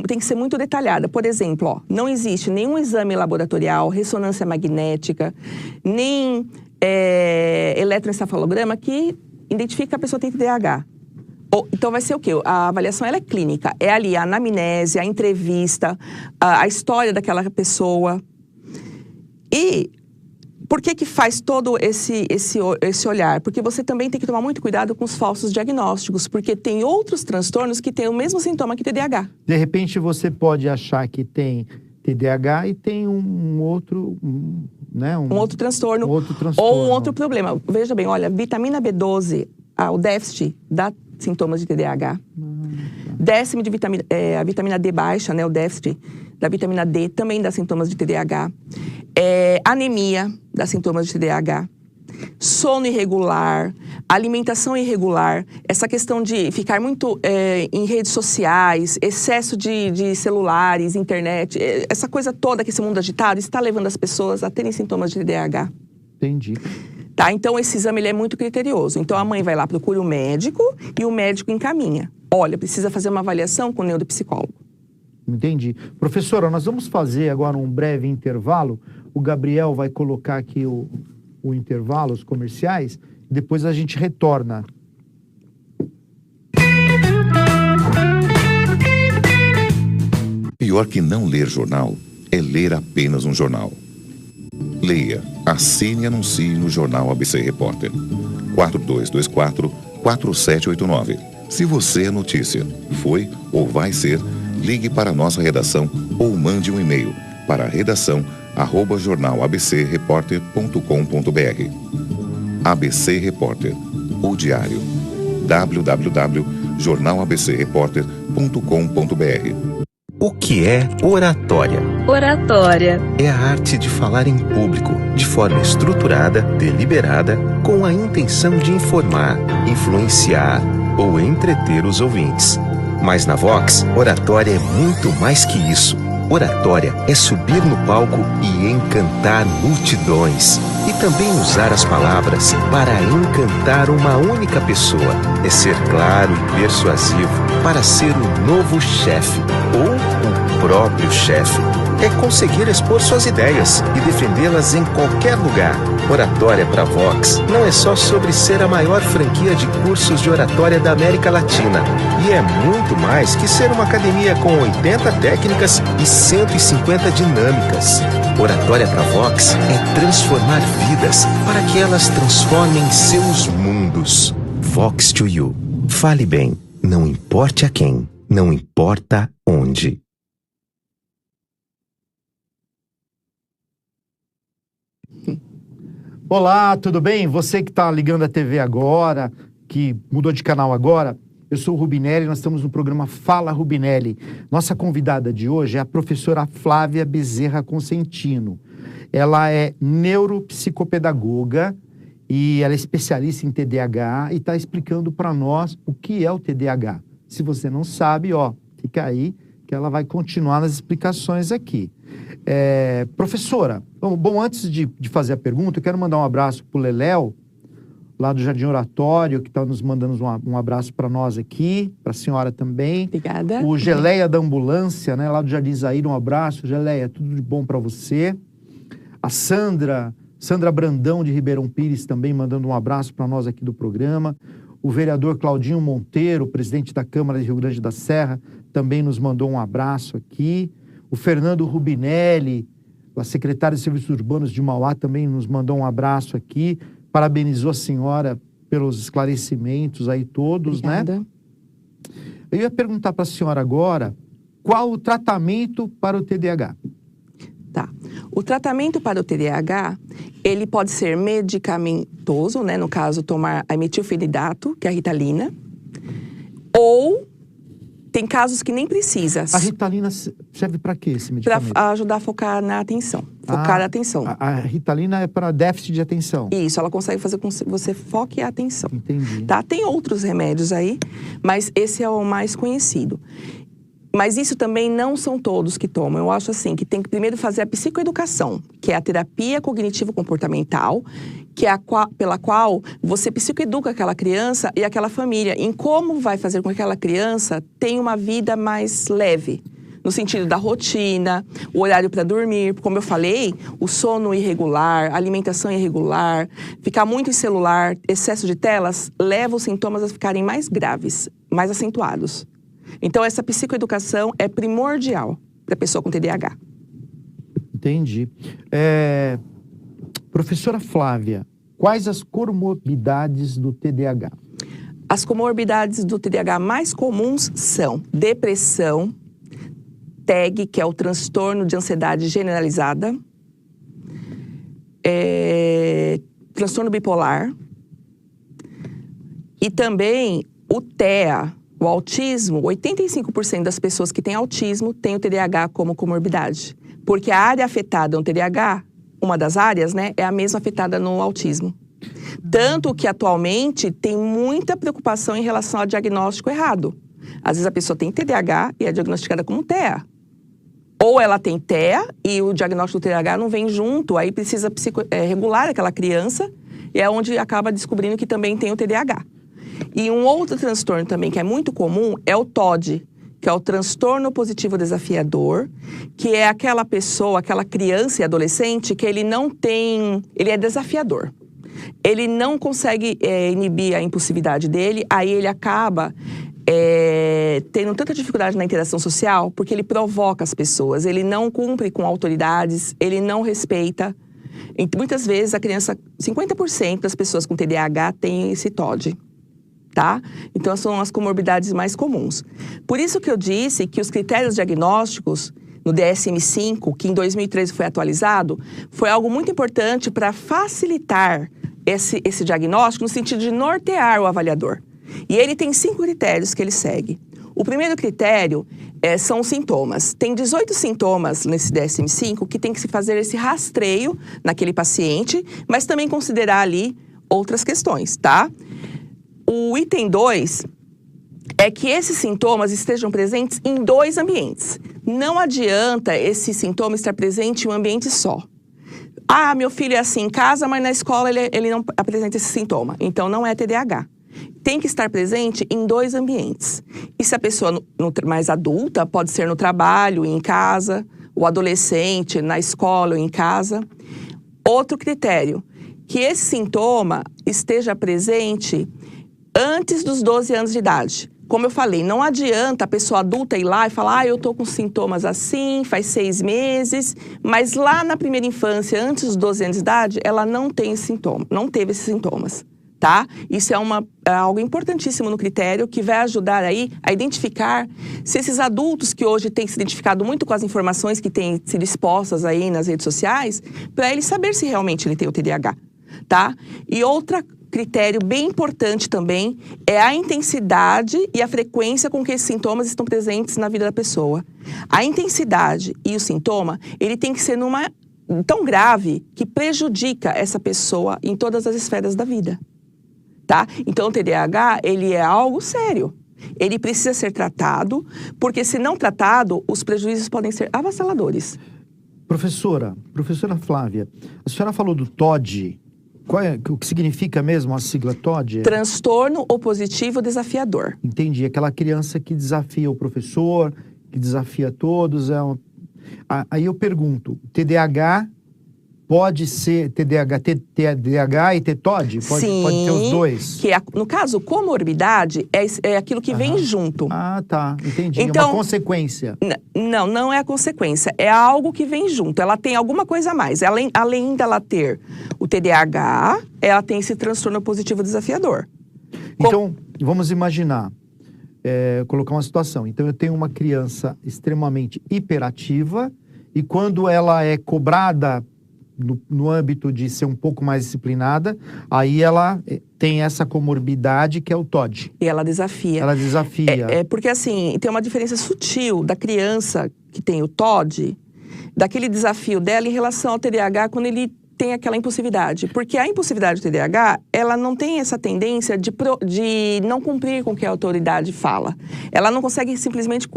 Tem que ser muito detalhada. Por exemplo, ó, não existe nenhum exame laboratorial, ressonância magnética, nem eletroencefalograma que identifique que a pessoa tem TDAH. Então vai ser o quê? A avaliação ela é clínica. É ali a anamnese, a entrevista, a história daquela pessoa. E por que faz todo esse olhar? Porque você também tem que tomar muito cuidado com os falsos diagnósticos, porque tem outros transtornos que têm o mesmo sintoma que TDAH. De repente você pode achar que tem TDAH e tem um outro, né? Um outro transtorno. Ou um outro problema. Veja bem, olha, vitamina B12, o déficit dá sintomas de TDAH. Déficit de a vitamina D baixa, né, o déficit da vitamina D também dá sintomas de TDAH. Anemia dá sintomas de TDAH. Sono irregular, alimentação irregular, essa questão de ficar muito em redes sociais, excesso de celulares, internet, essa coisa toda que esse mundo agitado está levando as pessoas a terem sintomas de TDAH. Entendi. Tá, então esse exame ele é muito criterioso. Então a mãe vai lá, procura o médico e o médico encaminha. Olha, precisa fazer uma avaliação com o neuropsicólogo. Entendi. Professora, nós vamos fazer agora um breve intervalo. O Gabriel vai colocar aqui o intervalo, os comerciais, depois a gente retorna. Pior que não ler jornal é ler apenas um jornal. Leia, assine e anuncie no Jornal ABC Repórter. 4224-4789. Se você é notícia, foi ou vai ser, ligue para a nossa redação ou mande um e-mail para redação@jornalabcreporter.com.br. ABC Repórter, o diário. www.jornalabcreporter.com.br. O que é oratória? Oratória É a arte de falar em público, de forma estruturada, deliberada, com a intenção de informar, influenciar ou entreter os ouvintes. Mas na Vox, oratória é muito mais que isso. Oratória é subir no palco e encantar multidões. E também usar as palavras para encantar uma única pessoa. É ser claro e persuasivo para ser o novo chefe ou o próprio chefe. É conseguir expor suas ideias e defendê-las em qualquer lugar. Oratória para Vox não é só sobre ser a maior franquia de cursos de oratória da América Latina. E é muito mais que ser uma academia com 80 técnicas e 150 dinâmicas. Oratória para Vox é transformar vidas para que elas transformem seus mundos. Vox to You. Fale bem, não importe a quem, não importa onde. Olá, tudo bem? Você que está ligando a TV agora, que mudou de canal agora, eu sou o Rubinelli, nós estamos no programa Fala Rubinelli. Nossa convidada de hoje é a professora Flávia Bezerra Consentino. Ela é neuropsicopedagoga e ela é especialista em TDAH e está explicando para nós o que é o TDAH. Se você não sabe, fica aí que ela vai continuar nas explicações aqui. Professora, bom, antes de fazer a pergunta, eu quero mandar um abraço para o Leléo, lá do Jardim Oratório, que está nos mandando um abraço para nós aqui, para a senhora também. Obrigada. O Geleia da Ambulância, né, lá do Jardim Zaire, um abraço. Geleia, tudo de bom para você. A Sandra Brandão de Ribeirão Pires também mandando um abraço para nós aqui do programa. O vereador Claudinho Monteiro, presidente da Câmara de Rio Grande da Serra, também nos mandou um abraço aqui. O Fernando Rubinelli, a secretária de Serviços Urbanos de Mauá, também nos mandou um abraço aqui. Parabenizou a senhora pelos esclarecimentos aí todos, Obrigada. Né? Eu ia perguntar para a senhora agora, qual o tratamento para o TDAH? Tá. O tratamento para o TDAH, ele pode ser medicamentoso, né? No caso, tomar a metilfenidato, que é a Ritalina, ou tem casos que nem precisa. A Ritalina serve para quê, esse medicamento? Para ajudar a focar na atenção. Focar a atenção. A Ritalina é para déficit de atenção. Isso, ela consegue fazer com que você foque a atenção. Entendi. Tá? Tem outros remédios aí, mas esse é o mais conhecido. Mas isso também não são todos que tomam. Eu acho assim, que tem que primeiro fazer a psicoeducação, que é a terapia cognitivo-comportamental, que é pela qual você psicoeduca aquela criança e aquela família em como vai fazer com que aquela criança tenha uma vida mais leve. No sentido da rotina, o horário para dormir. Como eu falei, o sono irregular, a alimentação irregular, ficar muito em celular, excesso de telas, leva os sintomas a ficarem mais graves, mais acentuados. Então, essa psicoeducação é primordial para a pessoa com TDAH. Entendi. Professora Flávia, quais as comorbidades do TDAH? As comorbidades do TDAH mais comuns são depressão, TAG, que é o transtorno de ansiedade generalizada, transtorno bipolar e também o TEA, o autismo. 85% das pessoas que têm autismo têm o TDAH como comorbidade, porque a área afetada no TDAH, uma das áreas, né, é a mesma afetada no autismo. Tanto que atualmente tem muita preocupação em relação ao diagnóstico errado. Às vezes a pessoa tem TDAH e é diagnosticada como TEA. Ou ela tem TEA e o diagnóstico do TDAH não vem junto, aí precisa regular aquela criança, e é onde acaba descobrindo que também tem o TDAH. E um outro transtorno também que é muito comum é o TOD, que é o transtorno positivo desafiador, que é aquela pessoa, aquela criança e adolescente que ele é desafiador. Ele não consegue inibir a impulsividade dele, aí ele acaba tendo tanta dificuldade na interação social, porque ele provoca as pessoas, ele não cumpre com autoridades, ele não respeita. E muitas vezes a criança, 50% das pessoas com TDAH têm esse TOD, tá? Então são as comorbidades mais comuns. Por isso que eu disse que os critérios diagnósticos no DSM-5, que em 2013 foi atualizado, foi algo muito importante para facilitar esse diagnóstico no sentido de nortear o avaliador. E ele tem 5 critérios que ele segue. O primeiro critério são os sintomas. Tem 18 sintomas nesse DSM-5 que tem que se fazer esse rastreio naquele paciente, mas também considerar ali outras questões, tá? O item 2 é que esses sintomas estejam presentes em 2 ambientes. Não adianta esse sintoma estar presente em um ambiente só. Ah, meu filho é assim em casa, mas na escola ele não apresenta esse sintoma. Então não é TDAH. Tem que estar presente em 2 ambientes. E se a pessoa mais adulta, pode ser no trabalho, em casa, o adolescente, na escola ou em casa. Outro critério, que esse sintoma esteja presente antes dos 12 anos de idade. Como eu falei, não adianta a pessoa adulta ir lá e falar eu tô com sintomas assim, faz 6 meses, mas lá na primeira infância, antes dos 12 anos de idade, ela não tem esse sintoma, não teve esses sintomas. Tá? Isso é algo importantíssimo no critério que vai ajudar aí a identificar se esses adultos que hoje têm se identificado muito com as informações que têm sido expostas aí nas redes sociais, para ele saber se realmente ele tem o TDAH, tá? E outro critério bem importante também é a intensidade e a frequência com que esses sintomas estão presentes na vida da pessoa. A intensidade e o sintoma, ele tem que ser tão grave que prejudica essa pessoa em todas as esferas da vida. Tá? Então, o TDAH, ele é algo sério. Ele precisa ser tratado, porque se não tratado, os prejuízos podem ser avassaladores. Professora Flávia, a senhora falou do TOD. O que significa mesmo a sigla TOD? Transtorno opositivo desafiador. Entendi. Aquela criança que desafia o professor, que desafia todos. Aí eu pergunto, TDAH pode ser TDAH e ter TOD? Pode ter os dois? Que no caso, comorbidade é aquilo que vem junto. Ah, tá. Entendi. Então, é uma consequência. Não é a consequência. É algo que vem junto. Ela tem alguma coisa a mais. Além dela ter o TDAH, ela tem esse transtorno positivo desafiador. Então, vamos imaginar, colocar uma situação. Então, eu tenho uma criança extremamente hiperativa e quando ela é cobrada no âmbito de ser um pouco mais disciplinada, aí ela tem essa comorbidade que é o TOD. E ela desafia. Ela desafia. Porque assim, tem uma diferença sutil da criança que tem o TOD, daquele desafio dela em relação ao TDAH, quando ele tem aquela impulsividade. Porque a impulsividade do TDAH, ela não tem essa tendência de não cumprir com o que a autoridade fala. Ela não consegue simplesmente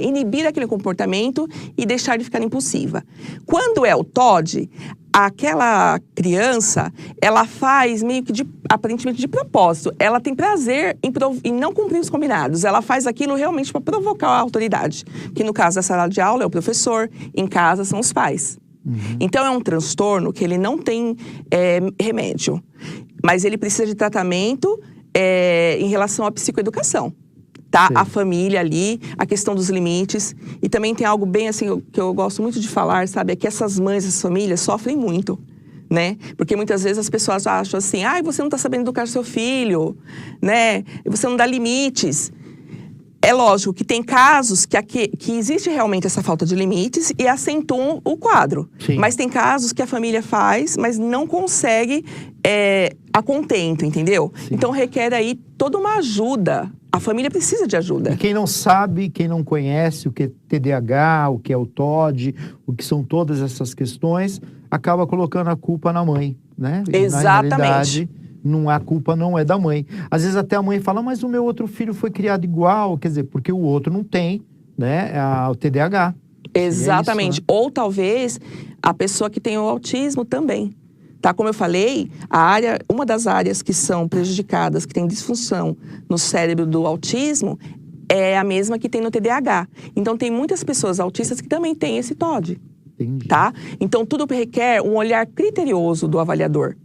inibir aquele comportamento e deixar de ficar impulsiva. Quando é o TOD, aquela criança, ela faz meio que aparentemente de propósito. Ela tem prazer em não cumprir os combinados. Ela faz aquilo realmente para provocar a autoridade. Que no caso da sala de aula é o professor, em casa são os pais. Então é um transtorno que ele não tem remédio. Mas ele precisa de tratamento em relação à psicoeducação. Tá? A família ali, a questão dos limites. E também tem algo bem assim, que eu gosto muito de falar, sabe? É que essas mães, essas famílias sofrem muito, né? Porque muitas vezes as pessoas acham assim, você não tá sabendo educar seu filho, né? Você não dá limites. É lógico que tem casos que existe realmente essa falta de limites e acentuam o quadro. Sim. Mas tem casos que a família faz, mas não consegue a contento, entendeu? Sim. Então requer aí toda uma ajuda. A família precisa de ajuda. E quem não sabe, quem não conhece o que é TDAH, o que é o TOD, o que são todas essas questões, acaba colocando a culpa na mãe, né? Exatamente. Na realidade, a culpa não é da mãe. Às vezes até a mãe fala, mas o meu outro filho foi criado igual, quer dizer, porque o outro não tem, né, o TDAH. Exatamente. É isso, né? Ou talvez a pessoa que tem o autismo também. Tá? Como eu falei, uma das áreas que são prejudicadas, que tem disfunção no cérebro do autismo, é a mesma que tem no TDAH. Então, tem muitas pessoas autistas que também têm esse TOD. Entendi. Tá? Então, tudo requer um olhar criterioso do avaliador.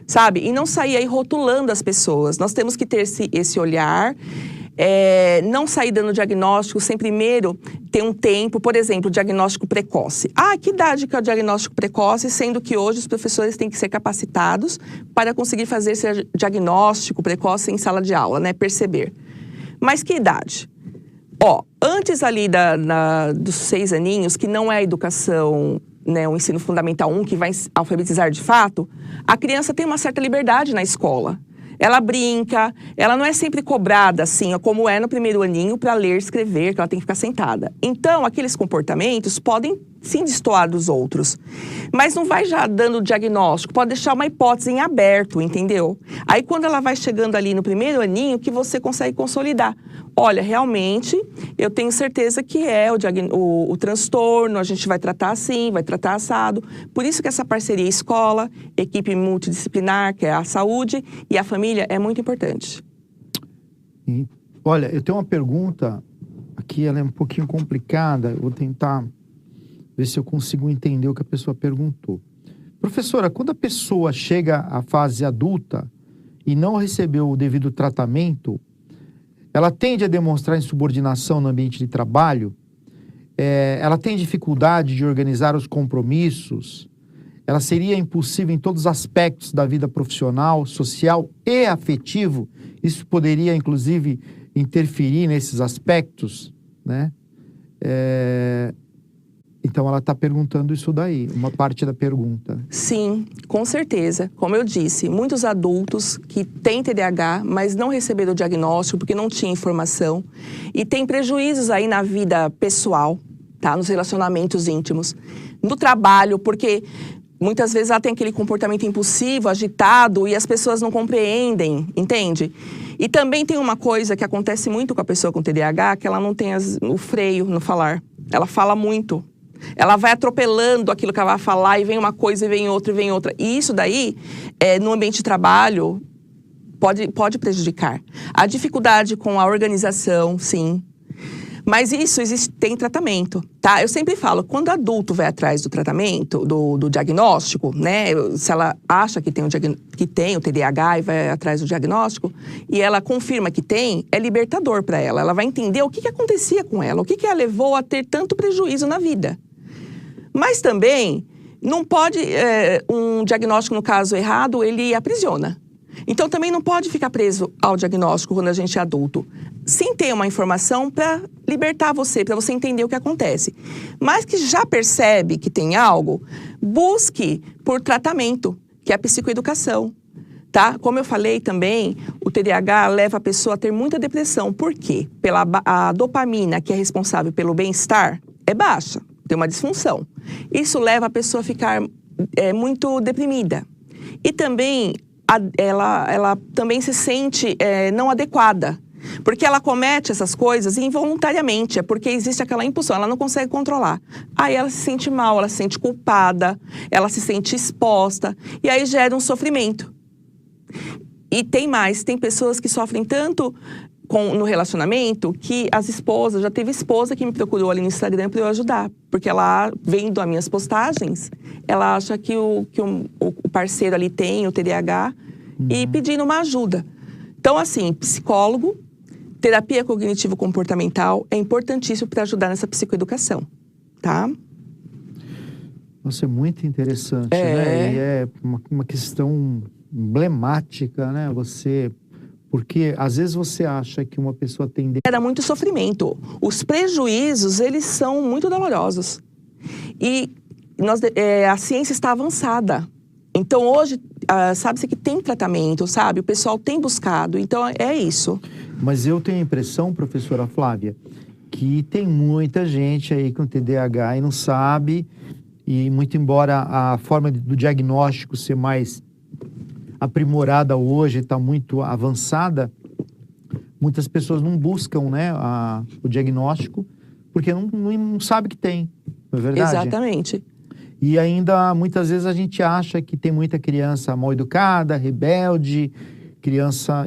Sabe? E não sair aí rotulando as pessoas. Nós temos que ter esse olhar, não sair dando diagnóstico sem primeiro ter um tempo, por exemplo, diagnóstico precoce. Que idade que é o diagnóstico precoce, sendo que hoje os professores têm que ser capacitados para conseguir fazer esse diagnóstico precoce em sala de aula, né? Perceber. Mas que idade? Antes ali dos 6 aninhos, que não é a educação, né, o ensino fundamental 1, que vai alfabetizar de fato, a criança tem uma certa liberdade na escola. Ela brinca, ela não é sempre cobrada, assim, como é no primeiro aninho, para ler, escrever, que ela tem que ficar sentada. Então, aqueles comportamentos podem, sim, destoar dos outros. Mas não vai já dando diagnóstico, pode deixar uma hipótese em aberto, entendeu? Aí, quando ela vai chegando ali no primeiro aninho, que você consegue consolidar. Olha, realmente, eu tenho certeza que é o transtorno, a gente vai tratar assim, vai tratar assado. Por isso que essa parceria escola, equipe multidisciplinar, que é a saúde, e a família é muito importante. Olha, eu tenho uma pergunta, aqui ela é um pouquinho complicada, eu vou tentar ver se eu consigo entender o que a pessoa perguntou. Professora, quando a pessoa chega à fase adulta e não recebeu o devido tratamento, ela tende a demonstrar insubordinação no ambiente de trabalho, ela tem dificuldade de organizar os compromissos, ela seria impulsiva em todos os aspectos da vida profissional, social e afetivo. Isso poderia, inclusive, interferir nesses aspectos, né? Então, ela está perguntando isso daí, uma parte da pergunta. Sim, com certeza. Como eu disse, muitos adultos que têm TDAH, mas não receberam o diagnóstico porque não tinha informação. E tem prejuízos aí na vida pessoal, tá? Nos relacionamentos íntimos. No trabalho, porque muitas vezes ela tem aquele comportamento impulsivo, agitado, e as pessoas não compreendem, entende? E também tem uma coisa que acontece muito com a pessoa com TDAH, que ela não tem o freio no falar. Ela fala muito. Ela vai atropelando aquilo que ela vai falar, e vem uma coisa, e vem outra, e vem outra. E isso daí, no ambiente de trabalho, pode prejudicar. A dificuldade com a organização, sim. Mas isso tem tratamento, tá? Eu sempre falo, quando o adulto vai atrás do tratamento, do diagnóstico, né? Se ela acha que tem o TDAH e vai atrás do diagnóstico, e ela confirma que tem, é libertador para ela. Ela vai entender o que acontecia com ela, o que a levou a ter tanto prejuízo na vida. Mas também, não pode, um diagnóstico, no caso errado, ele aprisiona. Então, também não pode ficar preso ao diagnóstico quando a gente é adulto. Sim, tem uma informação para libertar você, para você entender o que acontece. Mas que já percebe que tem algo, busque por tratamento, que é a psicoeducação, tá? Como eu falei também, o TDAH leva a pessoa a ter muita depressão. Por quê? A dopamina, que é responsável pelo bem-estar, é baixa, tem uma disfunção. Isso leva a pessoa a ficar muito deprimida. E também, ela também se sente não adequada. Porque ela comete essas coisas involuntariamente, é porque existe aquela impulsão, ela não consegue controlar. Aí ela se sente mal, ela se sente culpada, ela se sente exposta, e aí gera um sofrimento. E tem pessoas que sofrem tanto no relacionamento que as esposas, já teve esposa que me procurou ali no Instagram para eu ajudar. Porque ela, vendo as minhas postagens, ela acha que o parceiro ali tem o TDAH e pedindo uma ajuda. Então, assim, psicólogo, terapia cognitivo-comportamental é importantíssimo para ajudar nessa psicoeducação, tá? Nossa, é muito interessante, né? E é uma questão emblemática, né? Porque às vezes você acha que uma pessoa tem... Era muito sofrimento. Os prejuízos, eles são muito dolorosos. E a ciência está avançada. Então, hoje, sabe-se que tem tratamento, sabe? O pessoal tem buscado. Então, é isso. Mas eu tenho a impressão, professora Flávia, que tem muita gente aí com TDAH e não sabe. E muito embora a forma do diagnóstico ser mais aprimorada hoje, está muito avançada, muitas pessoas não buscam, né, o diagnóstico porque não sabe que tem, não é verdade? Exatamente. E ainda, muitas vezes, a gente acha que tem muita criança mal educada, rebelde,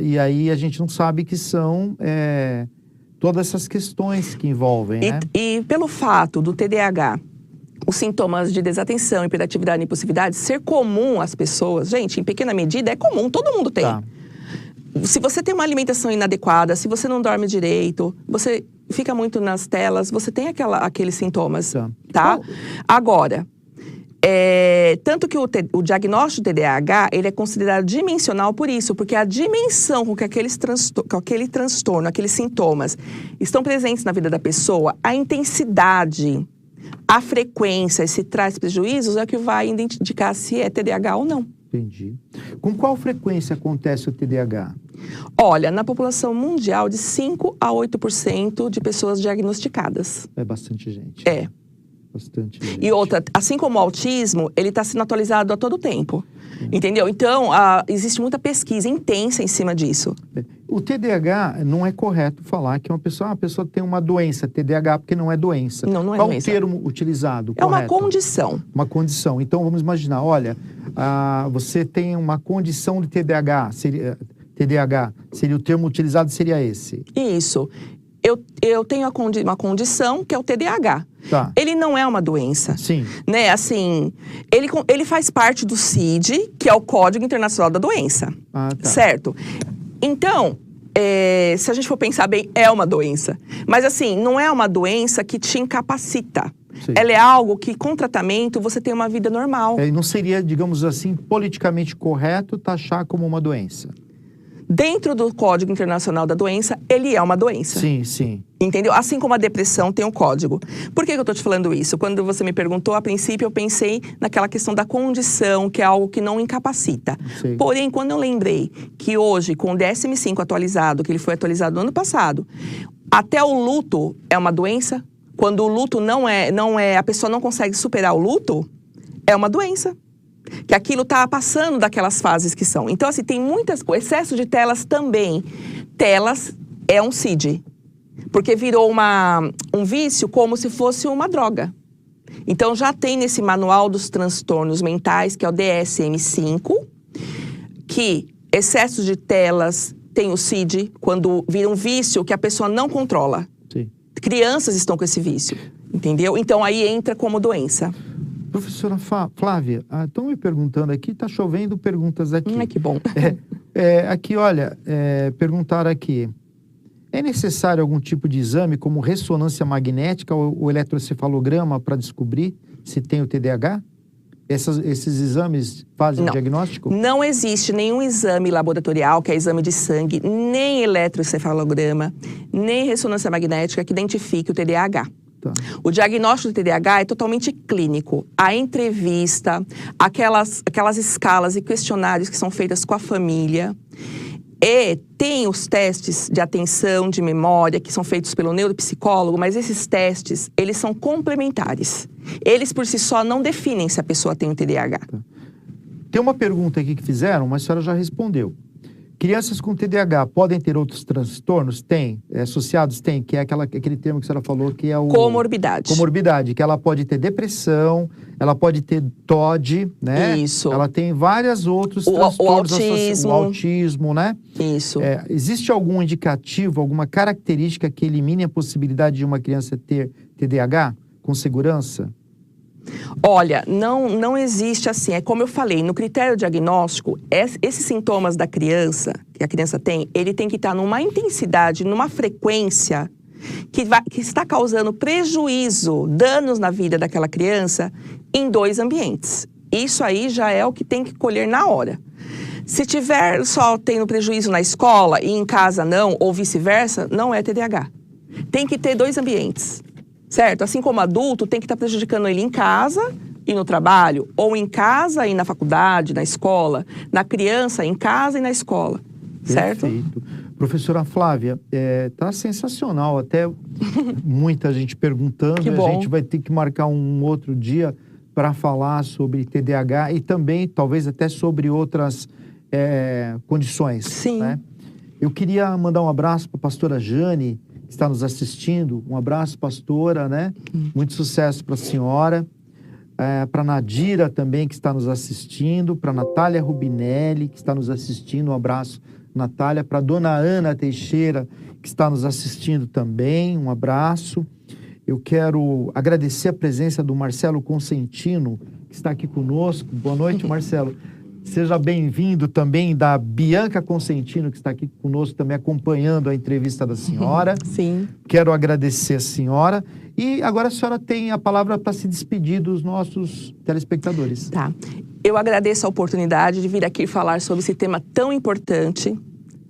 e aí a gente não sabe que são todas essas questões que envolvem, né? E pelo fato do TDAH, os sintomas de desatenção, hiperatividade e impulsividade ser comum às pessoas, gente, em pequena medida é comum, todo mundo tem. Tá. Se você tem uma alimentação inadequada, se você não dorme direito, você fica muito nas telas, você tem aqueles sintomas, tá? Agora, tanto que o diagnóstico de TDAH, ele é considerado dimensional por isso, porque a dimensão com que aquele transtorno, aqueles sintomas estão presentes na vida da pessoa, a intensidade, a frequência, se traz prejuízos, é o que vai indicar se é TDAH ou não. Entendi. Com qual frequência acontece o TDAH? Olha, na população mundial, de 5 a 8% de pessoas diagnosticadas. É bastante gente. É. Bastante gente. E outra, assim como o autismo, ele está sendo atualizado a todo tempo. Entendeu? Então, existe muita pesquisa intensa em cima disso. O TDAH, não é correto falar que a pessoa tem uma doença, TDAH, porque não é doença. Não é Qual doença. o termo utilizado? É uma condição. Uma condição. Então, vamos imaginar, olha, você tem uma condição de TDAH, seria o termo utilizado, seria esse. Isso. Eu tenho uma condição que é o TDAH. Tá. Ele não é uma doença. Sim. Né? Assim, ele faz parte do CID, que é o Código Internacional da Doença. Tá. Certo? Então, se a gente for pensar bem, é uma doença. Mas assim, não é uma doença que te incapacita. Sim. Ela é algo que, com tratamento, você tem uma vida normal. E não seria, digamos assim, politicamente correto taxar como uma doença? Dentro do Código Internacional da Doença, ele é uma doença. Sim, sim. Entendeu? Assim como a depressão tem um código. Por que eu tô te falando isso? Quando você me perguntou, a princípio eu pensei naquela questão da condição, que é algo que não incapacita. Sim. Porém, quando eu lembrei que hoje, com o DSM-5 atualizado, que ele foi atualizado no ano passado, até o luto é uma doença. Quando o luto não é, a pessoa não consegue superar o luto, é uma doença. Que aquilo tá passando daquelas fases que são. Então, assim, tem muitas... O excesso de telas também. Telas é um CID. Porque virou um vício como se fosse uma droga. Então, já tem nesse manual dos transtornos mentais, que é o DSM-5, que excesso de telas tem o CID, quando vira um vício que a pessoa não controla. Sim. Crianças estão com esse vício, entendeu? Então, aí entra como doença. Professora Flávia, estão me perguntando aqui, está chovendo perguntas aqui. Que bom. Aqui, olha, perguntaram aqui, é necessário algum tipo de exame, como ressonância magnética ou eletrocefalograma, para descobrir se tem o TDAH? Esses exames fazem o diagnóstico? Não existe nenhum exame laboratorial, que é exame de sangue, nem eletrocefalograma, nem ressonância magnética que identifique o TDAH. Tá. O diagnóstico do TDAH é totalmente clínico. A entrevista, aquelas escalas e questionários que são feitas com a família. E tem os testes de atenção, de memória, que são feitos pelo neuropsicólogo, mas esses testes, eles são complementares. Eles, por si só, não definem se a pessoa tem o TDAH. Tem uma pergunta aqui que fizeram, mas a senhora já respondeu. Crianças com TDAH podem ter outros transtornos? Tem. Associados? Tem. Que é aquele termo que a senhora falou que é o... Comorbidade. Comorbidade. Que ela pode ter depressão, ela pode ter TOD, né? Isso. Ela tem vários outros O transtornos. autismo. O autismo, né? Isso. Existe algum indicativo, alguma característica que elimine a possibilidade de uma criança ter TDAH com segurança? Olha, não existe assim. É como eu falei, no critério diagnóstico, esses sintomas da criança, que a criança tem, ele tem que estar numa intensidade, numa frequência que está causando prejuízo, danos na vida daquela criança em 2 ambientes. Isso aí já é o que tem que colher na hora. Se tiver só tendo prejuízo na escola e em casa não, ou vice-versa, não é TDAH. Tem que ter 2 ambientes. Certo? Assim como adulto, tem que estar prejudicando ele em casa e no trabalho, ou em casa e na faculdade, na escola, na criança, em casa e na escola, certo? Perfeito. Professora Flávia, tá sensacional, até muita gente perguntando, Que a bom. gente vai ter que marcar um outro dia para falar sobre TDAH e também, talvez até sobre outras condições. Sim. Né? Eu queria mandar um abraço para a pastora Jane, que está nos assistindo. Um abraço, pastora, né? Muito sucesso para a senhora. Para a Nadira também, que está nos assistindo. Para a Natália Rubinelli, que está nos assistindo. Um abraço, Natália. Para a dona Ana Teixeira, que está nos assistindo também. Um abraço. Eu quero agradecer a presença do Marcelo Consentino, que está aqui conosco. Boa noite, Marcelo. Seja bem-vindo também da Bianca Consentino, que está aqui conosco também acompanhando a entrevista da senhora. Sim. Quero agradecer a senhora. E agora a senhora tem a palavra para se despedir dos nossos telespectadores. Tá. Eu agradeço a oportunidade de vir aqui falar sobre esse tema tão importante,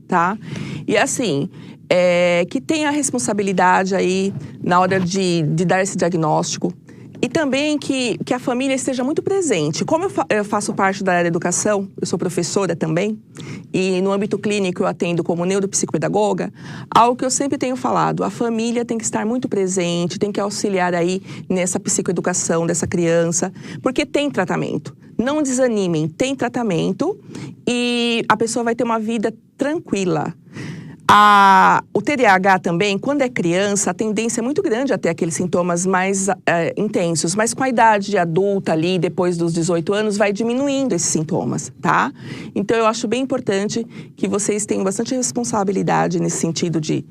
tá? E assim, que tenha a responsabilidade aí na hora de dar esse diagnóstico. E também que a família esteja muito presente. Como eu faço parte da área da educação, eu sou professora também, e no âmbito clínico eu atendo como neuropsicopedagoga, algo que eu sempre tenho falado, a família tem que estar muito presente, tem que auxiliar aí nessa psicoeducação dessa criança, porque tem tratamento. Não desanimem, tem tratamento e a pessoa vai ter uma vida tranquila. O TDAH também, quando é criança, a tendência é muito grande a ter aqueles sintomas mais intensos. Mas com a idade de adulta ali, depois dos 18 anos, vai diminuindo esses sintomas, tá? Então, eu acho bem importante que vocês tenham bastante responsabilidade nesse sentido de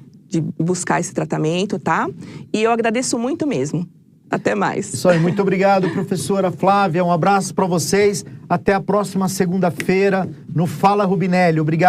buscar esse tratamento, tá? E eu agradeço muito mesmo. Até mais. Isso aí, muito obrigado, professora Flávia. Um abraço para vocês. Até a próxima segunda-feira no Fala Rubinelli. Obrigado.